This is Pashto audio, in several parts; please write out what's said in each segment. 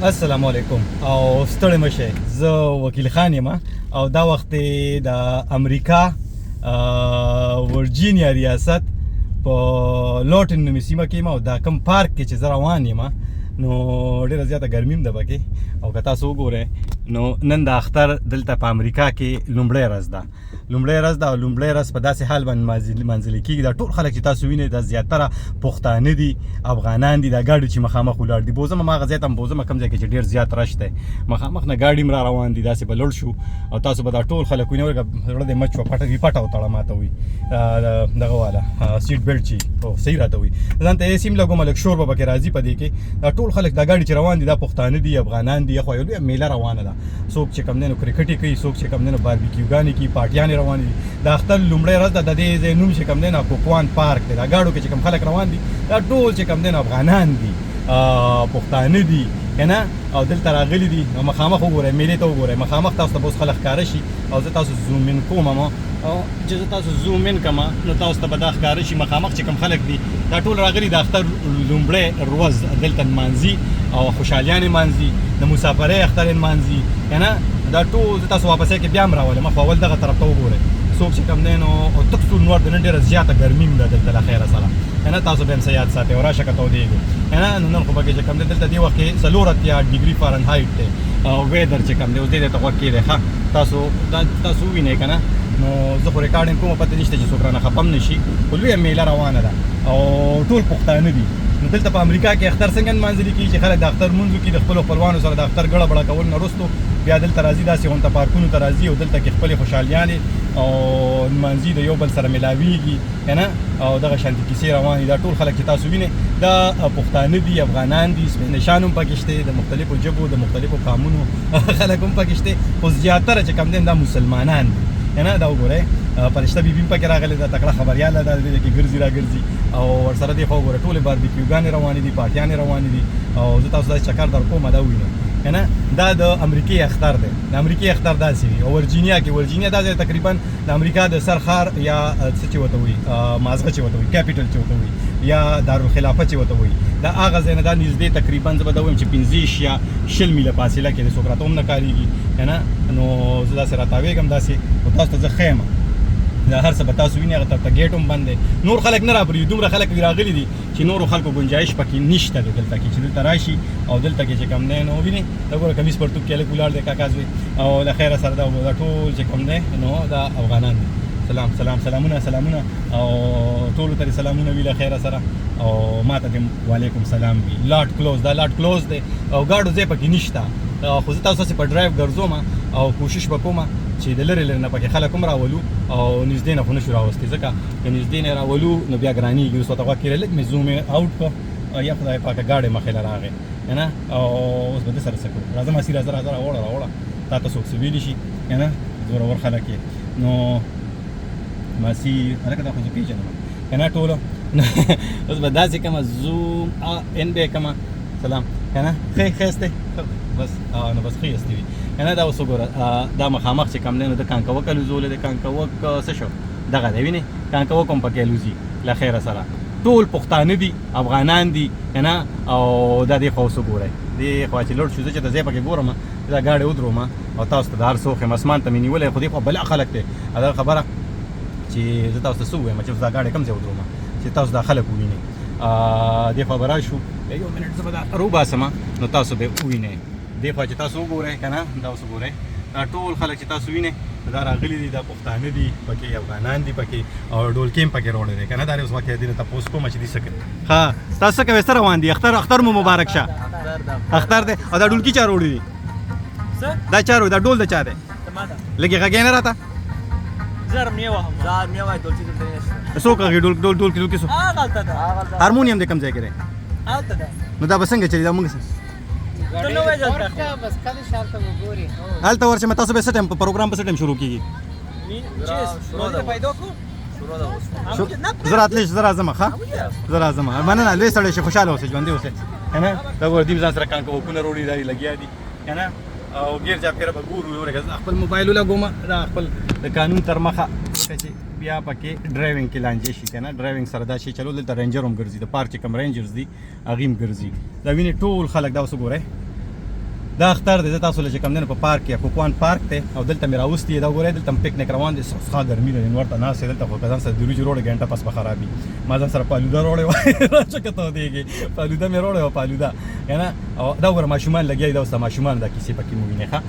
السلام علیکم او ستړی مشه زه وکیل خان یم او دا وخت د امریکا ورجینیا ریاست په لوټن نومي سیمه کې یم او دا کوم پارک کې چې زه روان یم نو ډېره زیاته ګرمي هم ده پکې او که تاسو وګورئ نو نن د اختر دلته په امریکا کې لومړی ورځ ده او لومړی ورځ په داسې حال باندې منځلې کېږي دا ټول خلک چې تاسو وینئ دا زیاتره پښتانه دي افغانان دي دا ګاډي چې مخامخ ولاړ دي بوزم هماغه ځای ته هم بوزم کوم ځای کې چې ډېر زیات رش دی مخامخ نه ګاډي هم را روان دي داسې به لوړ شو او تاسو به دا ټول خلک وینئ ورګه زړه دې مچ پټه وتړه ماته وي دغه والا سیټ بیلټ چې صحیح راته وي ځان ته سیم لګوم لږ شور به پکې راځي په دې کې دا ټول خلک دا ګاډي چې روان دي دا پښتانه دي افغانان دي خو یو لویه میله روانه ده څوک چې کم دی نو کرکټ کوي څوک چې کم دی نو باربیکیوګانې کوي پارټیانې روانې دي د اختر لومړی ورځ ده د دې ځای نوم چې کم دی نو کوکوان پارک دی دا ګاډو کې چې کم خلک روان دي دا ټول چې کم دی نو افغانان دي پښتانه دي که نه او دلته راغلي دي نو مخامخ وګورئ میلې ته وګورئ مخامخ تاسو ته به اوس خلک ښکاره شي او زه تاسو زوم ان کوم او چې زه تاسو زوم ان کړم نو تاسو ته به دا ښکاره شي مخامخ چې کوم خلک دي دا ټول راغلي د اختر لومړی ورځ دلته نمانځي او خوشحالیانې نمانځي د مسافرۍ اختر یې نمانځي که نه دا ټول زه تاسو واپسۍ کې بیا هم راولم خو اول دغه طرف ته وګورئ څوک چې کوم دی نو تک سور نور د نن ډېره زیاته ګرمي هم ده دلته له خیره سره که نه تاسو به هم څه یاد ساتئ او راشه که تودېږو که نه نو نن خو پکې چې کوم دی دلته دې وخت کې 4 ډګري فارنهایټ دی او ویدر چې کوم دی اوس دې ته غوږ کېدی ښه تاسو ووینئ که نه نو زه خو ریکارډینګ کوم پته نشته چې څوک رانه خفه هم نه شي خو لویه میله روانه ده او ټول پښتانه دي نو دلته په امریکا کې اختر څنګه نمانځلي کېږي چې خلک د اختر لمونځ وکړي د خپلو خپلوانو سره د اختر ګړه بړه کول نه وروستو بیا دلته راځي داسې غونته پارکونو ته راځي او دلته کې خپلې خوشحالیانې او نمانځي د یو بل سره میلاویږي که نه او دغه شانتې کیسې روانې دا ټول خلک چې تاسو وینئ دا پښتانه دي افغانان دي سپینشان هم پکې شته د مختلفو ژبو د مختلفو قامونو خلک هم پکې شته خو زیاتره چې کوم دی دا مسلمانان دي که نه دا وګورئ فرشته بیبي هم پکې راغلې ده تکړه خبریاله ده دې کې ګرځي راګرځي او ورسره دې خوا وګوره ټولې باربیکیوګانې روانې دي پارټیانې روانې دي او زه تاسو داسې چکر در کوم دا ووینئ که نه دا د امریکې اختر دی د امریکې اختر داسې وي او ورجینیا دا ځای تقریبا د امریکا د سر ښار یا څه چې ورته وایي مازغه چې ورته وایي کیپیټل چې ورته وایي یا دارالخلافه چې ورته وایي دا هغه ځای نه دا نږدې تقریبا زه به دا ووایم چې 15 یا 20 میله فاصله کې دی څوک راته هم نه کارېږي که نه نو زه داسې راتاوېږم داسې خو تاسو ته زه ښیم دا هر څه به تاسو وینئ هغه طرف ته ګیټ هم بند دی نور خلک نه راپرېږي دومره خلک راغلي دي چې نورو خلکو گنجایش پکې نشته دی دلته کې چې دلته راشي او دلته کې چې کوم دی نو وینئ دا ګوره کمیس پرتوب کې هلک ولاړ دی کاکا زوی او له خیره سره دا ټول چې کوم دی نو دا افغانان دي سلامونه او ټولو ته سلامونه وي له خیره سره او ما ته دې وعلیکم سلام وي لاټ کلوز دی او ګاډو ځای پکې نشته خو زه تاسو هسې په ډرایو ګرځوم او کوشش به کوم چې د لرې نه پکې خلک هم راولو او نږدې نه خو نشو راوستی ځکه که نږدې نه راولو نو بیا ګرانېږي اوس ورته غوږ کېدی لږ مې زوم آوټ کړو یا خدای پاکه ګاډی مخې له راغی که نه او اوس به ده سره څه کړو راځه ماسي راځه راوړه تا ته څوک څه ویلی شي که نه زورور خلک یې نو ماسي هلکه دا خو زه پېژنم که نه ټولو اوس به داسې کومه زوم ان به کومه سلام که نه ښایسته بس نو بس ښایسته وي که نه دا اوس وګوره دا مخامخ چې کوم دی نو د کانکوک الوزولی د کانکوک څه شو دغه دی وینې کانکوک هم پکې الوزي له خیره سره ټول پښتانه دي افغانان دي که نه او دا دې خوا اوس وګورئ دې خوا چې لوړ شو زه چې د ځای پکې ګورم دا ګاډی ودروم او تاسو ته د هر څه وښیم اسمان ته مې نیولی خو دې خوا بلا خلک دی دا خبره چې زه تاسو ته څه ووایم چې دا ګاډی کوم ځای ودروم چې تاسو دا خلک ووینئ دې خوا به راشو یو منټ زه به دا روباسم نو تاسو به ووینئ دې خوا چې تاسو وګورئ که نه دا اوس وګورئ دا ټول خلک چې تاسو وینئ دا راغلي دي دا پښتانه دي پکې افغانان دي پکې او ډولکې هم پکې راوړی دی که نه دا اوس واقع دې ته تپوس کومه چې دې څه کوي ښه تاسو څه کوئ څه روان دي اختر مو مبارک شه اختر دی او دا ډولکي چا راوړي دي دا چا دا ډول د چا دی لږې غږی نه راته څوک هغې ډولکي څوک هارمونیم دی کوم ځای کې دی نو دا به څنګه چلي دا مونږ هلته ورشم تاسو به څه ټایم پروګرام په څه ټایم شروع کېږي زه راتلی زه راځم ښه زه راځم مننه لوی سړی شي خوشحاله اوسئ ژوندي اوسئ که نه دا ګوره دیم ځان سره کانکوکونه روړي دا لګیا دي که نه او ګیر چاپېره به ګورو ورګه زه خپل موبایل ولګوم دا خپل د قانون تر مخه چې بیا پکې ډرایوینګ کې لانجې شي که نه ډرایوینګ سره دا شي چلو دلته رینجر هم ګرځي د پارک چې کوم رینجرز دي هغې هم ګرځي دا وینې ټول خلک دا اوس وګورئ دا اختر دی زه تاسو له چې کوم دی نو په پارک کې کوکوان پارک دی او دلته مې راوستي دا ګورئ دلته پکنیک روان دی څخه ګرمي ده ورته ناست دلته خو ځان سره د وریجو روړې ګنټه پس به خرابي ما ځان سره پالوده روړې وای راشه کته دیږي پالوده مې روړې او پالوده کنه او دا ګوره ماشومان لګیا دا اوس ماشومان دا کیسې پکې مو ویني ښه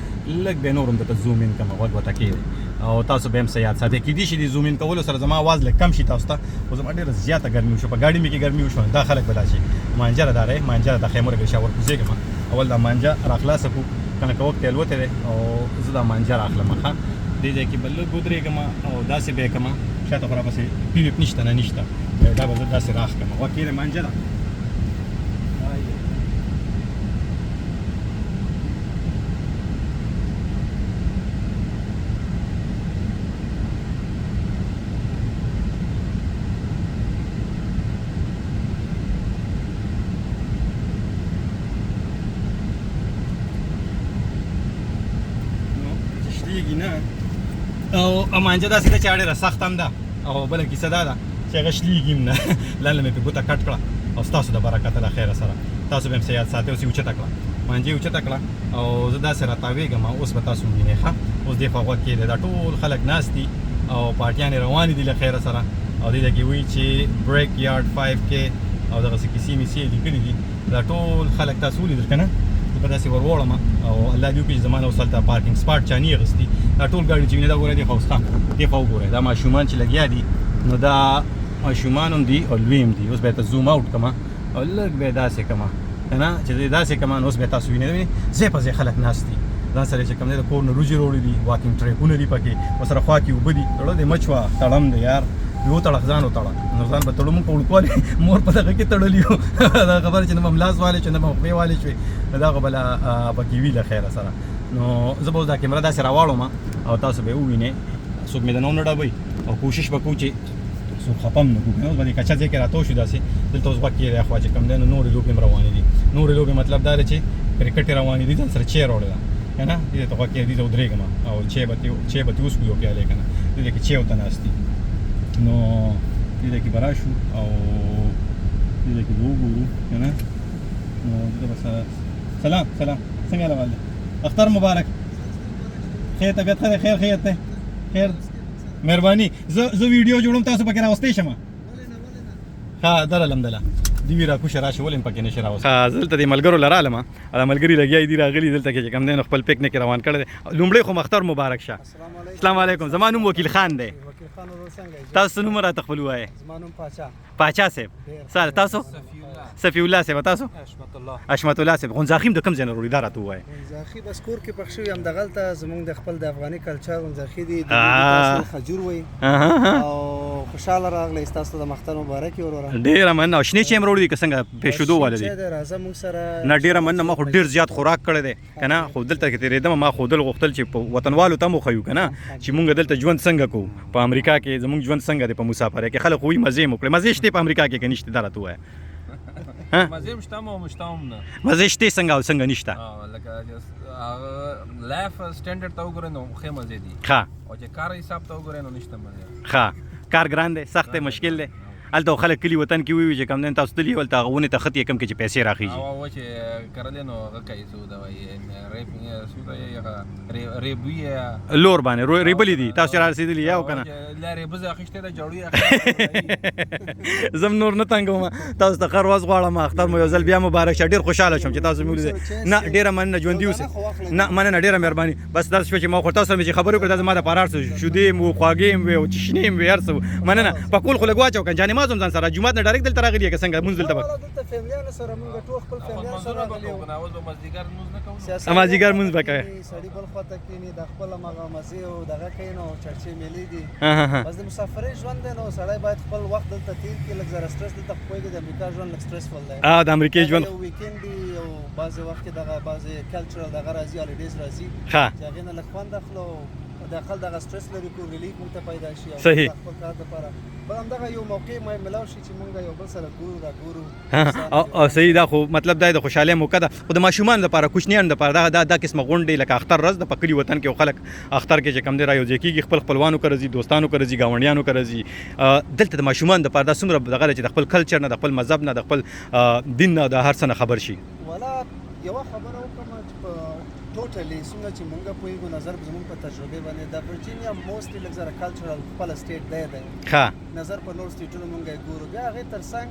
لږ به نورم دته زوم ان کوم غوږ وته کې او تاسو به هم سیاد ساتي کې دي چې زوم ان کولو سره زما आवाज لږ کم شي تاسو ته خو زما ډېر زیاته ګرمي شو په ګاډي مې کې ګرمي وشو دا خلک بلا شي مانجره داره مانجره د خیمه رګ شاور کوزېګم اول دا مانجه را خلاص کو کنه کوک تل وته ده او زه دا مانجه راخلم ښه دې ځای کې بل ګودرېږم او داسې به کما شاته خو را پسې پیپ نشته نه نشته دا به زه داسې راخلم وکیل مانجه ده او مانجه داسې ده چې ډېره سخت هم ده او بله کیسه دا ده چې هغه شلیږي هم نه لاله مې پې ګوته کټ کړه او ستاسو د برکته له خیره سره تاسو به هم څه یاد ساتئ اوس یې اوچته کړه مانجه یې اوچته کړه او زه داسې راتاوېږم اوس به تاسو ووینئ ښه اوس دې خوا غوږ کې دی دا ټول خلک ناست دي او پارټیانې روانې دي له خیره سره او دې ځای کې وایي چې بریک یارډ 5K او دغسې کیسې میسې یې لیکلي دي دا ټول خلک تاسو ولیدل که نه زه به داسې ور وړم او الله دې وکړي چې زما نه اوس هلته پارکینګ سپاټ چا نه اخیستي دا ټول ګاډي چې وینئ دا ګورئ دې خوا اوس ښه دې خوا وګورئ دا ماشومان چې لګیا دي نو دا ماشومان هم دي او لوی هم دي اوس به یې ته زوم آوټ کړم او لږ به یې داسې کړم که نه چې زه یې داسې کړم نو اوس به یې تاسو وینئ ځای په ځای خلک ناست دي ځان سره چې کوم دی د کور نه روجې روړې دي واکینګ ټریکونه دي پکې ورسره خوا کې اوبه دي زړه دې مچ وه تړم دی یار یو تړه ځان وتړه نو ځان به تړو مونږ په وړوکوالي مور په دغه کې تړلي یو دا خبره چې نه به ملاس والې شوې نه به خولې والې شوې دا خو بله پکې وي له خیره سره نو زه به اوس دا کیمره داسې راواړم او تاسو به یې ووینئ څوک مې د نه ونه ډبوي او کوشش به کوو چې څوک خفه هم نه کړو که نه اوس به دې کچه ځای کې راتاو شو داسې دلته اوس غوږ کې اخوا چې کوم دی نو نورې لوبې هم روانې دي نورې لوبې مطلب دا دی چې کرکټ یې روانې دي ځان سره چیر وړې ده که نه دې ته غوږ کې دې ته ودرېږم او چای به تې اوس یو پیالې که نه دې ځای کې چای ورته ناست دي نو دې ځای کې به راشو او دې ځای کې به وګورو که نه نو دلته به سلام څنګه حال والده اختر مبارک خیر طبیعت ښه دی خیر خیریت دی خیر مهرباني زه ویډیو جوړوم تاسو پکې راوستی شم ښه در الحمدلله دی وی راکوشه راشه ولې هم پکې نشي راوستی ښه دلته دې ملګرو لرالم دا ملګري لګیا دي راغلي دلته کې چې کوم دی نو خپل پکنیک روان کړی دی لومړی خو اختر مبارک شه السلام علیکم زما نوم وکیل خان دی تاسو نوم راته خپل ووایئ زما نوم پاچا صاحب سره تاسو صفی الله صاحب تاسو حشمت الله صاحب غونځاخي د کوم ځای نه روړي دا راته ووایئ غونځاخي بس کور کې پخ شوي همدغلته زمونږ د خپل د افغاني کلچر غونځاخي دي د خجور وایي او خوشحاله راغلی ستاسو د مختر مبارک وروره ډېره مننه او شنې چای هم راوړي دي که څنګه پېښېدو والا دي راځه موږ سره نه ډېره مننه ما خو ډېر زیات خوراک کړی دی که نه خو دلته کې تېرېدم ما ښودل غوښتل چې په وطنوالو ته هم وښیو که نه چې مونږ دلته ژوند څنګه کوو په امریکا کې زموږ ژوند څنګه دی په مسافرۍ کې خلک وایي مزې مو کړې مزې شته په امریکا کې که نشته دا راته ووایه مزې هم شته او شته هم نه مزې شته څنګه او څنګه نشته لکه هغه لایف سټنډرډ ته وګورئ نو ښې مزې دي ښه او چې کار حساب ته وګورئ نو نشته مزې ښه کار ګران دی سخت دی مشکل دی هلته خلک کلي وطن کې ووي چې کوم دی تاسو تللي هلته هغه ونې ته خط یې کم کې چې پیسې راخیږي او چې کرلې نو هغه کوي څه ته وایي ریپینګ څه ته وایي هغه ریبوي لور باندې ریبلې دي تاسو را رسېدلي یا او که نه لا ریبزه اخیستې ده جوړوي اخیستې زه نور نه تنګوم تاسو ته ښه ورځ غواړم اختر مو یو ځل بیا مبارک شه ډېر خوشحاله شوم چې تاسو مې ولیدل نه ډېره مننه ژوندي اوسئ نه مننه ډېره مهرباني بس دا شوه چې ما خو تاسو سره مې چې خبرې وکړې دا زما دپاره هر څه شودې م وو خواږې م وې او چشنې م وې هر څه مننه پکول خو لږ واچو که جانماز هم ځان سره جومات نه ډایرکټ دلته راغلي که څنګه مونځ دلته به دلته فیملیانو سره موږ ټول خپل فیملیانو سره راغلي یو مازدیګر مونځ نه کوو مازدیګر مونځ به کوئ سړي بل خواته کښېني د خپل هماغه مزې او دغه کوي نو چرچې میلې دي بس د مسافرۍ ژوند دی نو سړی باید خپل وخت دلته تېر کړي لږ زره سټرس دلته خو پوهېږي د امریکا ژوند لږ سټرسفل دی د امریکې ژوند یو ویکینډ دي او بعضې وخت کې دغه بعضې کلچرل دغه راځي هالیډیز راځي ښه چې هغې نه لږ خوند اخلو داخل دغه سټرس لري کو ریلیف موږ ته پیدا شي او صحیح خپل کار لپاره بل همدغه یو موقع ملاو شي چې موږ یو بل سره ګورو را ګورو او صحیح دا خو مطلب دا د خوشحالۍ موقع ده خو د ماشومانو لپاره کوچنیانو لپاره دا قسمه غونډې لکه اختر ورځ د په کلي وطن کې خلک اختر کې چې کوم دی را یو ځای کېږي خپل خپلوانو کره ځي دوستانو کره ځي ګاونډیانو کره ځي دلته د ماشومانو لپاره دا څومره دغه چې د خپل کلچر نه د خپل مذهب نه د خپل دین نه د هر څه نه خبر شي ولا یوه خبره وکړم چې په ټوټلی څومره چې مونږ پوهېږو نظر زموږ په تجربې باندې د ورجینیا موسټلی لږ زره کلچرل خپله سټیټ دی ښه نظر په نور سټیټونو مونږ یې ګورو بیا هغې تر څنګ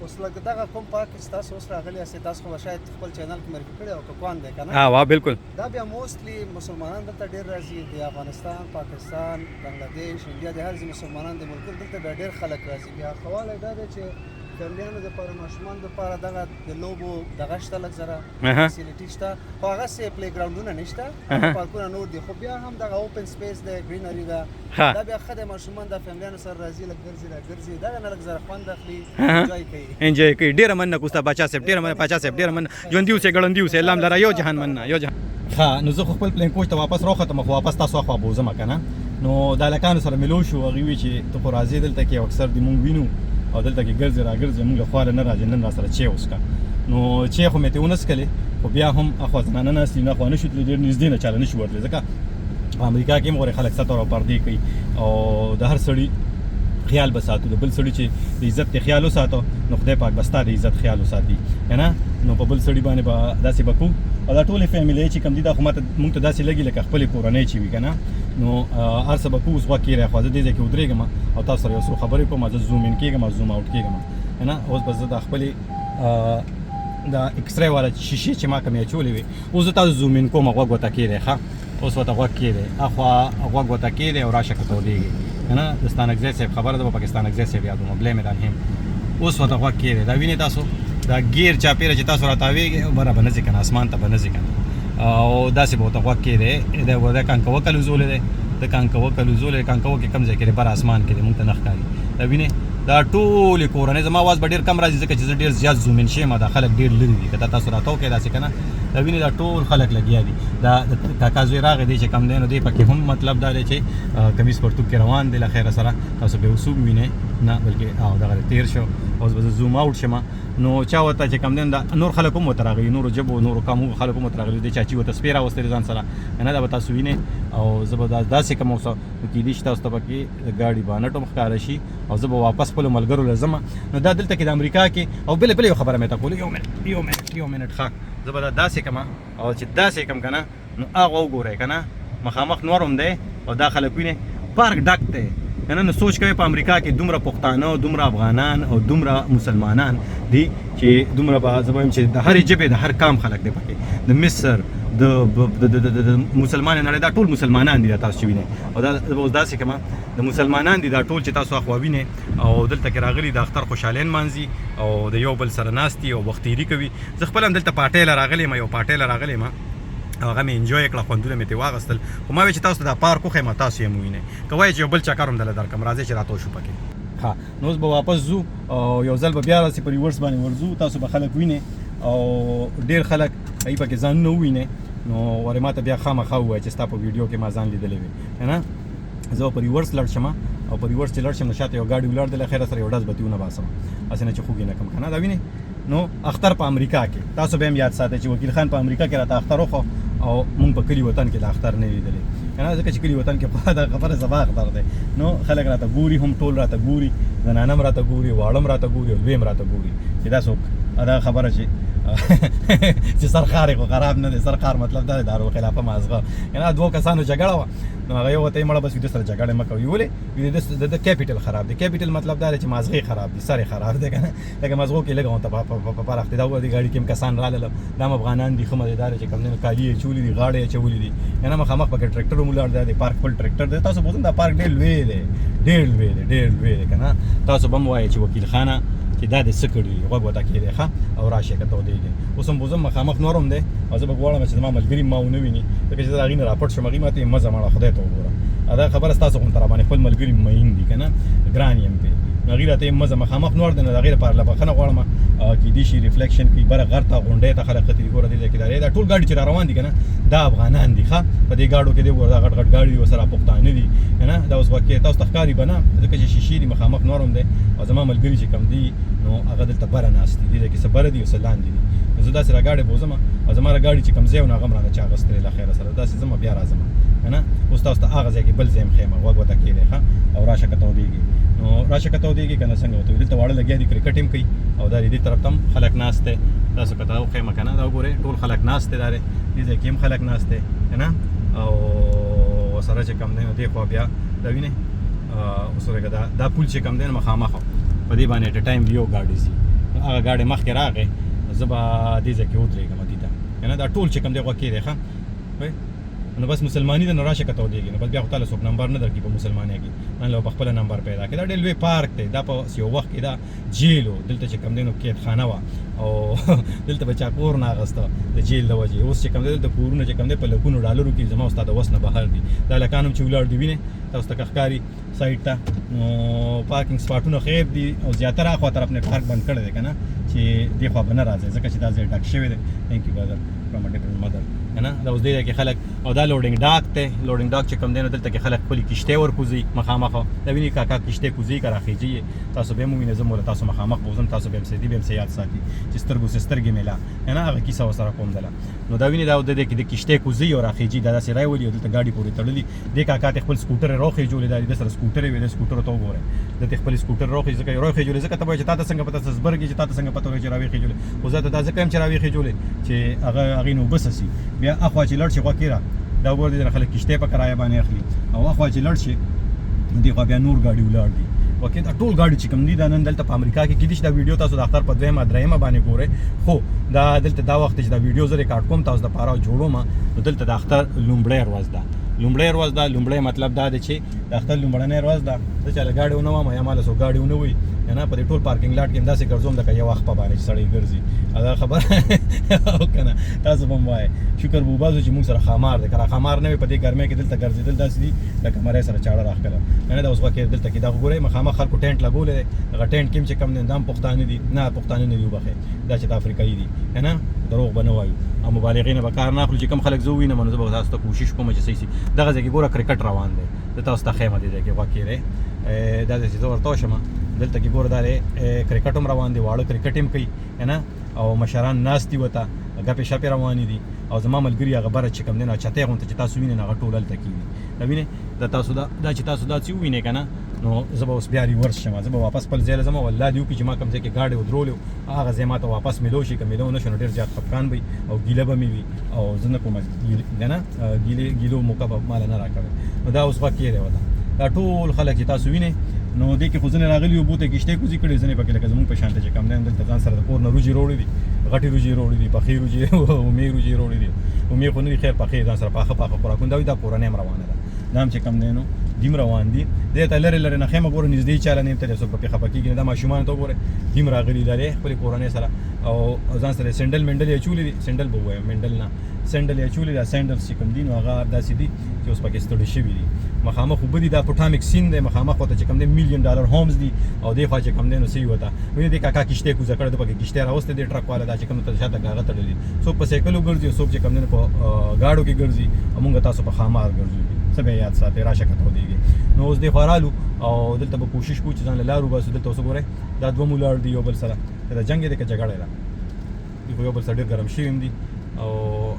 اوس لکه دغه کوم پارک چې تاسو اوس راغلي یاستئ تاسو خو به شاید خپل چینل کې معرفي کړی او که کوان دی که نه وا بالکل دا بیا موسټلی مسلمانان دلته ډېر راځي د افغانستان پاکستان بنګلادیش انډیا د هر ځای مسلمانان د ملکونو دلته بیا ډېر خلک راځي بیا خواله دا دی چې فیملیانو دپاره ماشومانو دپاره دغه د لوبو دغه شته لږ زره فیسیلیټي شته خو هغسې پلی ګراونډونه نه شته پارکونه نور دي خو بیا هم دغه اوپن سپیس دی ګرینري ده دا بیا ښه دی ماشومان د فیملیانو سره راځي لږ ګرځي راګرځي دغه نه لږ زره خوند اخلي انجوای کوي انجوای کوي ډېره مننه کوستا باچا صاحب ډېره مننه باچا صاحب ډېره مننه ژوندي اوسئ ګړندي اوسئ الله لره یو جهان مننه یو جهان ښه نو زه خو خپل پلین کوچ ته واپس راوختم خو واپس تاسو خوا بوځم که نه نو د هلکانو سره مې لو شو هغوی وایي چې ته خو راځې دلته کې اکثر دې مونږ وینو او دلته کې ګرځې راګرځې مونږ له خواله نه راځې نن را سره چای وڅښه نو چای خو مې ترې ونه څښلې خو بیا هم اخوا زنانه ناست دي نو اخوا نه شو تللی ډېر نږدې نه چاله نه شو ورتلی ځکه په امریکا کې هم غورې خلک ستر او پردې کوي او د هر سړي خیال به ساتو د بل سړي چې د عزت کې خیال وساتو نو خدای پاک به ستا د عزت خیال وساتي که نه نو په بل سړي باندې به داسې به کوو او دا ټولې فیملی چې کوم دي دا خو ماته مونږ ته داسې لګي لکه خپلې کورنۍ چې وي که نه نو هر څه به کوو اوس غوږ کېږي خو زه دې ځای کې ودرېږم او تاسو سره یو څو خبرې کوم زه زوم ان کېږم او زوم اوټ کېږم که نه اوس به زه د خپلې د ایکسرې والا شیشې چې ما کومې اچولې وي اوس زه تاسو زوم ان کوم غوږ ورته کېږي ښه اوس ورته غوږ کېږي اخوا غوږ ورته کېږي او راشه که تودېږي که نه د ستانکزی صاحب خبره ده په پاکستانکزی صاحب یادوم blame it on him اوس ورته غوږ کېږي دا وینئ تاسو دا ګیر چاپېره چې تاسو راتاویږي بره به نه ځي که نه اسمان ته به نه ځي که نه او داسې به ورته غوږ کېږي د کانکوه کلوزولی دی د کانکوه کلوزولی کانکوه کې کوم ځای کې دی بر اسمان کې دی مونږ ته نه ښکاري دا وینئ دا ټولې کورنۍ زما اواز به ډېر کم راځي ځکه چې زه ډېر زیات زوم ان شوم دا خلک ډېر لرې دي که تاسو راته وکړئ داسې که نه دا وینئ دا ټول خلک لګیا دي دا کاکا زوی راغی دی چې کم دی نو دی پکې هم مطلب دا دی چې کمیز پرتوګ کې روان دی له خیره سره تاسو بې وسوب وینئ نه بلکې او دغه تېر شو اوس به زه زوم اوټ شم نو چا ورته چې کم دی دا نور خلک هم ورته راغلي نورو ژبو نورو قامو خلک هم ورته راغلي دی چاچي ورته سپی راوستلی ځان سره نه دا به تاسو وینئ او زه به داسې کوم اوس کېدای شي تاسو ته پکې د ګاډي بانټ هم ښکاره شي او زه به واپس خپلو ملګرو له ځم نو دا دلته کې د امریکا کې او بلې یو خبره مې ته کوله یو منټ ښه زه به دا داسې کوم او چې داسې کوم که نه نو هغه وګورئ که نه مخامخ نور هم دی او دا خلک وینئ پارک ډک دی که نه نو سوچ کوئ په امریکا کې دومره پښتانه دومره افغانان او دومره مسلمانان دي چې دومره به زه به وایم چې د هرې ژبې د هر قام خلک دی پکې د مصر د مسلمان نړۍ دا ټول مسلمانان دي دا تاسو چې وینئ او دا اوس داسې کومه د مسلمانان دي دا ټول چې تاسو اخوا وینئ او دلته کې راغلي د اختر خوشحالۍ نمانځي او د یو بل سره ناست دي او وخت تېري کوي زه خپل هم دلته پارټۍ له راغلی یم یو پارټۍ له راغلی یم هغه مې انجوی کړه خوندونه مې ترې واخیستل خو ما ویل چې تاسو ته دا پارک وښیم تاسو یې هم ووینئ که وایي چې یو بل چکر هم دله درکړم راځئ چې راته وشو پکې ښه نو اوس به واپس ځو او یو ځل به بیا راسې په ریورس باندې ورځو تاسو به خلک وینئ او ډېر خلک هغوی پکې ځانونه ووینئ نو ورې ما ته بیا خامخا ووایه چې ستا په ویډیو کې ما ځان لیدلی وي که نه زه به په ریورس لاړ شم او په ریورس چې لاړ شم نو شاته یو ګاډي ولاړ دی له خیره سره یو ډز بتي ونباسم هسې نه چې خوږې نه کړم که نه دا وینئ نو اختر په امریکا کې تاسو به هم یاد ساتئ چې وکیل خان په امریکا کې راته اختر وخو او مونږ په کلي وطن کې د اختر نه لیدلی که نه ځکه چې کلي وطن کې خو دا خبره زما اختر دی نو خلک راته ګوري هم ټول راته ګوري زنانه هم راته ګوري واړه هم راته ګوري او لوی هم راته ګوري چې دا څوک دا خبره چې چې سرخار خو خراب نه دی سرخار مطلب دا دی دارالخلافه مازغه یعنې دوه کسانو جګړه وه نو هغه یو ورته یې مړه بس وي ده سره جګړه مه کوئ ولې د کیپیټل خراب دی کیپیټل مطلب دا دی چې مازغې خراب دي سر یې خراب دی که نه لکه مازغو کې لږه ورته په پراختې دا وه دې ګاډي کې هم کسان راغلل دا هم افغانان دي ښه مزېدار چې کوم دی نو کالي یې اچولي دي غاړې یې اچولي دي یعنې مخامخ پکې ټریکټر هم ولاړ دی پارک خپل ټریکټر دی تاسو بوزم دا پارک ډېر لوی دی ډېر لوی دی که نه تاسو به هم وایئ چې وکیل خانه چې دا دې څه کړي غوږ ورته کېدی ښه او راشئ که تودېږي اوس هم بوزم مخامخ نور هم دی او زه به غواړم چې زما ملګري ما ونه ویني ځکه چې زه د هغې نه راپټ شم هغې ما ته یې مزه مړه خدای ته وګوره دا خبره ستاسو غونته راباندې خپل ملګري مین دي که نه ګران یم پرې نو هغې راته یې مزه مخامخ نور دی نو د هغې لپاره له بخښنه غواړم کېدای شي ریفلیکشن کوي بره غر ته غونډۍ ته خلک ختلي ګوره دې ځای کې دا ټول ګاډي چې را روان دي که نه دا افغانان دي ښه په دې ګاډو کې دی ګوره دا غټ ګاډي دي ورسره پښتانه دي که نه دا اوس وکې تاسو ته ښکاري به نه ځکه چې شیشې دي مخامخ نور هم دی او زما ملګري چې کوم دي نو هغه دلته بره ناست دي دې ځای کې څه بره دي او څه لاندې دي نو زه داسې را ګاډی بوځم او زما را ګاډي چې کوم ځای و نو هغه هم رانه چا اخیستلی له خیره سره داسې ځم بیا راځم که نه اوس تاسو ته هغه ځای کې بل ځای هم ښیم غوږ ورته کېدی ښه او راشه که تودېږي نو راشه که تودېږي که نه څنګه ورته وي دلته واړه لګیا دي کرکټ هم کوي او دا دې طرف ته هم خلک ناست دی تاسو کته خیمه کنه دا وګورئ ټول خلک ناست دي داره دې ځای کې هم خلک ناست دي کنه او وسره چې کم دی نو دی خو بیا دا وینئ وسره دا پول چې کم دی نو مخامخ په دې باندې ټ ټایم ویو ګاډي سي هغه ګاډي مخکې راغی زه به دې ځای کې ودرېږم دې ته کنه دا ټول چې کم دی خو کې دی ښه نو بس مسلمانی د نراشه کته ودیږي نو بس بیا خو تعالی څوک نمبر نه درکې په مسلمانۍ کې نن له خپل نمبر پیدا کړه دا ډېر لوی پارک دی دا په یو وخت کې دا جیل و دلته چې کم دی نو قید خانه وه او دلته به چا کور نه اخیسته د جیل د وجې اوس چې کم دی دلته کورونه چې کم دی په لکونو ډالرو کې زما استاد وس نه بهر دي دا هلکان هم چې ولاړ دي وینئ تاسو ته ښکاري سایډ ته نو پارکینګ سپاټونه خیر دي او زیاتره اخوا طرف نه پارک بند کړی دی که نه چې دې خوا به نه راځئ ځکه چې دا ځای ډک شوی دی تھینک یو برادر فرام ا ډفرنټ مدر کنه دا اوس دی کې خلک او دا لوډینګ ډاک ته لوډینګ ډاک چې کم دی نو دلته کې خلک خپلې کشتۍ ورکوځي مخامخ دا ویني کاکا کشتۍ کوځي که راخیجي تاسو به هم ووینئ زه موله تاسو مخامخ بوځم تاسو به هم سیدي به هم یاد ساتي چې سترګو سه سترګې میله کنه هغه کیسه ورسره کوم دله نو دا ویني دا د دې کې د کشتۍ کوځي او راخیجي دا داسې راولي او دلته ګاډي پورې تړلي دې کاکا ته خپل سکوټر راخیجولې دا د سره سکوټر وي د سکوټر ته وګورئ د خپل سکوټر راخیجولې ځکه ته وایې چې تا ته څنګه پته سزبرګي چې تا ته څنګه پته وایي چې راویخیجولې خو زه ته دا ځکه یم چې راویخیجولې چې هغې نو بس سي بیا اخوا چې لړ شي خوا کېره دا وګوره دې خلک کشتۍ په کرایه باندې اخلي او اخوا چې لړ شي دې خوا بیا نور ګاډي ولاړ دي وکې دا ټول ګاډي چې کوم دي دا نن دلته په امریکا کې کېدای شي دا ویډیو تاسو د اختر په دویمه درېیمه باندې ګورئ خو دا دلته دا وخت چې دا ویډیو زه ریکارډ کوم تاسو دپاره جوړوم نو دلته د اختر لومړۍ ورځ ده لومړۍ مطلب دا دی چې د اختر لومړنۍ ورځ ده زه چې هله ګاډي ونه وم یا ماله څوک ګاډي ونه وي نه په دې ټول پارکینګ لاټ کې همداسې ګرځوم لکه یو وخت په باندې چې سړی ګرځي دا خبره او که نه تاسو به هم وایئ شکر به وباسو چې مونږ سره خامار دی که را خامار نه وي په دې ګرمۍ کې دلته ګرځېدل داسې دي لکه مرۍ سره چاړه راښکله نه دا اوس وکې دلته کې دا وګورئ مخامخ خلکو ټینټ لګولی دی هغه ټینټ کې هم چې کم دی دا هم پښتانه دي نه پښتانه نه دي وبخئ دا چې د افریقایي دي که نه دروغ به نه وایو او مبالغې نه به کار نه اخلو چې کوم خلک زه ووینم نو زه به تاسو ته کوشش کوم چې صحیح سي دغه ځای کې ګوره کرکټ روان دی زه تاسو ته ښیم دې ځای کې واقع دی دا ځای چې زه ورته وشم دلته کې ګوره دا دی کرکټ هم روان دی واړه کرکټ هم کوي نه او مشران ناست دي ورته ګپې شپې روانې دي او زما ملګري هغه بره چې کوم دی نو چتۍ غونته چې تاسو وینئ هغه ټول هلته کېږي دا وینئ دا تاسو دا چې تاسو داسې ووینئ که نه نو زه به اوس بیا ریورس شم زه به واپس خپل ځای له ځم والله دې وکړي چې ما کوم ځای کې ګاډی ودرولې هغه ځای ما ته واپس میلو شي که میلو نه شو نو ډېر زیات خفګان به وي او ګیله به مې وي او زه نه کوم نه ګیلو موقع به ماله نه راکوي نو دا اوس خوا کېری وته دا ټول خلک چې تاسو وینئ نو دې کې خو ځینې راغلي وو بوته کشتۍ کوزي کړي ځینې پکې لکه زموږ په شان ته چې کم دی دلته ځان سره د کور نه روجې راوړي دي غټې روجې راوړي دي پخې روجې اومې روجې راوړي دي اومې خو نه دي خیر پخې ځان سره پاخه خوراکونه دا وي دا کورنۍ هم روانه ده دا هم چې کم دی نو دیم روان دي دې ته لرې لرې نه خیمه ګوره نږدې چاله نه یم تللی څوک پکې خفه کېږي نه دا ماشومانو ته وګورئ دیم راغلي لرې خپلې کورنۍ سره او ځان سره سینډل منډل یې اچولي دي سینډل به ووایم منډل نه سینډل یې اچولي دا سینډلز چې کوم دي نو هغه داسې دي چې اوس پکې ستړي شوي دي مخامخ اوبه دي دا پټامک سین دی مخامخ ورته چې کوم دی $1,000,000 هومز دي او دې خوا چې کوم دی نو څه یې ورته وینې دې کاکا کشتۍ کوزه کړې ده پکې کشتۍ راوستې دې ټرک والا دا چې کوم ته شاته هغه تړلي څوک په سایکلو ګرځي او څوک چې کوم دی په ګاډو کې ګرځي او مونږ تاسو په خامار ګرځو څه به یاد ساتئ راشه کته ودرېږي نو اوس دې خوا رالو او دلته به کوشش کوو چې ځان له لار وباسو دلته اوس وګورئ دا دوه مو لاړ دي یو بل سره دا جنګ دی که جګړه ده دوی خو یو بل سره ډېر ګرم شوي هم دي او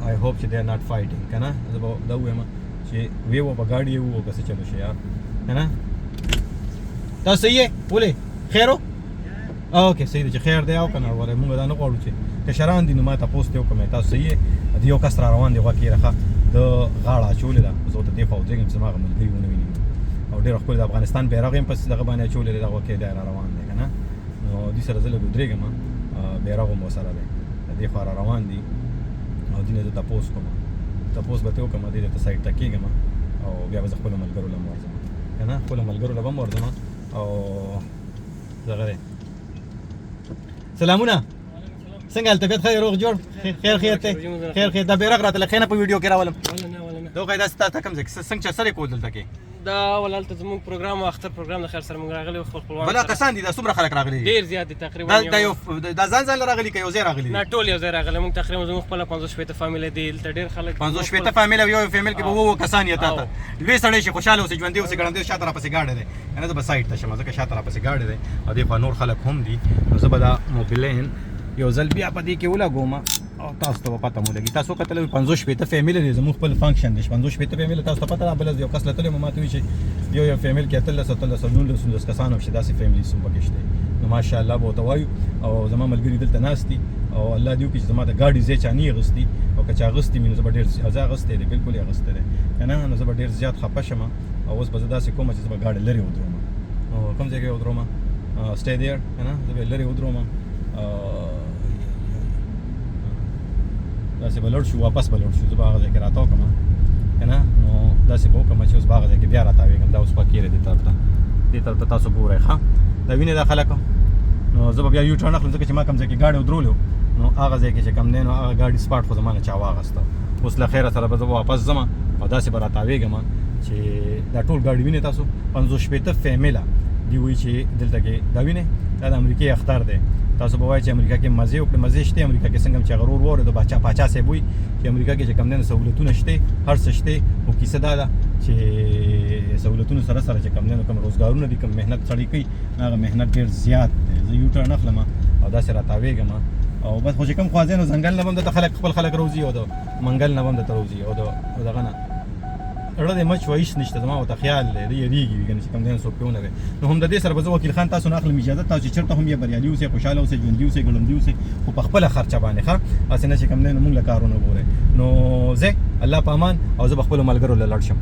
آی هوپ چې دې آر ناټ فایټینګ که نه زه به دا ووایم چې وی و په ګاډي یې وو که څه چلو شي یار که نه دا صحیح یې ولې خیر و اوکې صحیح دی چې خیر دی او که نه ولی مونږ دا نه غواړو چې کشران دي نو ما تپوس دې وکړم تاسو صحیح یې د یو کس را روان دی غوا کې ښه د غاړه اچولې ده زه ورته دې خوا ودرېږم چې زما هغه ملګري ونه ویني او ډېر ښکلې د افغانستان بیرغ یې هم پسې دغه باندې اچولې دی دغه کې دی را روان دی که نه نو دې سره زه لږ ودرېږم بیرغ هم ورسره دی د دې خوا را روان دي او دې نه زه تپوس کوم تپوس به ترې وکړم دې ته سایډ ته کېږم او بیا به زه خپلو ملګرو له هم ورځم که نه خپلو ملګرو له به هم ورځم او دغه دی سلامونه څنګه حال طبیعت ښه روغ جوړ خیر خیر دی خیر دا بیرغ راته لکه نه په ویډیو کې راولم دا وښایه داسې تا کوم ځای کې څنګه چې سره یې کول دلته کې دا ولالته زموږ پروګرام او اختر پروګرام د خیر سره موږ راغلي خپل خپلوان بلا کسان دي دا څومره خلک راغلي ډېر زیات دي تقریبا دا یو دا ځان راغلي که یو ځای راغلي نه ټول یو ځای راغلي موږ تقریبا زموږ خپله 50-60 فامیله دي دلته ډېر خلک 50-60 فامیله یو فامیل کې به وو کسان یې تا ته لوی سړی شي خوشحاله اوسي ژوندی اوسي ګړندی شاته راپسې ګاډی دی نه زه به سایډ ته شم ځکه شاته راپسې ګاډی دی او دې خوا نور خلک هم دي نو زه به دا موبیلین یو ځل بیا په دې کې ولګوم او تاسو ته پته مو لګي تاسو کتل 50 شپېته فیملی دی زموږ خپل فنکشن دی 50 شپېته فیملی تاسو ته پته ده بل یو کس لته مو ماته وی چې یو فیملی کې اتل 19 کسان هم شته داسې فیملی سم پکې شته نو ماشاءالله به توایو او زما ملګری دلته ناشتي او الله دې وکړي چې زما د گاډي زې چانی غستی او که چا غستی مینه زبر ډیر ازا غسته دی بالکل یې غسته دی نه نو زبر ډیر زیات خپه شم او اوس به داسې کوم چې زما گاډي لري ودروم او کوم ځای کې ودروم stay there نه زبر لري ودروم داسې بلور شو واپس بلور شو زبر هغه ځای کې راتاو کوم نه نو داسې به وکم چې اوس باغ ځای کې بیا راتاوېږم دا اوس پکې دی دې طرف ته تاسو ګورئ ښه دا وینې دا خلک نو زه به بیا یو ټرن اخلم ځکه چې ما کوم ځای کې ګاډی ودرولو نو هغه ځای کې چې کوم دی نو هغه ګاډي سپاټ خو زما نه چا واغسته اوس له خیره سره به زه واپس ځم او داسې به راتاوېږم چې دا ټول ګاډي وینې تاسو 50 شپېته فیمله دی وایي چې دلته کې دا وینې دا د امریکې اختر دی تاسو به وایئ چې امریکا کې مزې وکړئ مزې شته امریکا کې څنګه چې غرور وره د پاچا صاحب وایي چې امریکا کې چې کوم دی سہولتونه شته هر څه شته خو کیسه دا ده چې سہولتونو سره سره چې کوم دی کوم روزګارونه دي کوم مهنت سړی کوي هغه مهنت ډېر زیات دی زه یو ټرن اخلم او داسې راتاوېږم او بس خو چې کوم خوځې نو ځنګل نه به هم دلته خلک خپل خلک روزي او د منګل نه به هم دلته روزي او دغه نه اړه د مچ وایش نشته زما ورته خیال دی یریږي کنه چې کوم دین څوک پیونه وي نو هم د دې سره به زه وکیل خان تاسو نه اخلم اجازه تاسو چې چېرته هم یې بریالي اوسئ خوشحاله اوسئ ژوندي اوسئ ګړندي اوسئ خو په خپله خرچه باندې ښه هسې نه چې کوم دی نو موږ له کارونه ګورئ نو زه الله په امان او زه به خپلو ملګرو له لاړ شم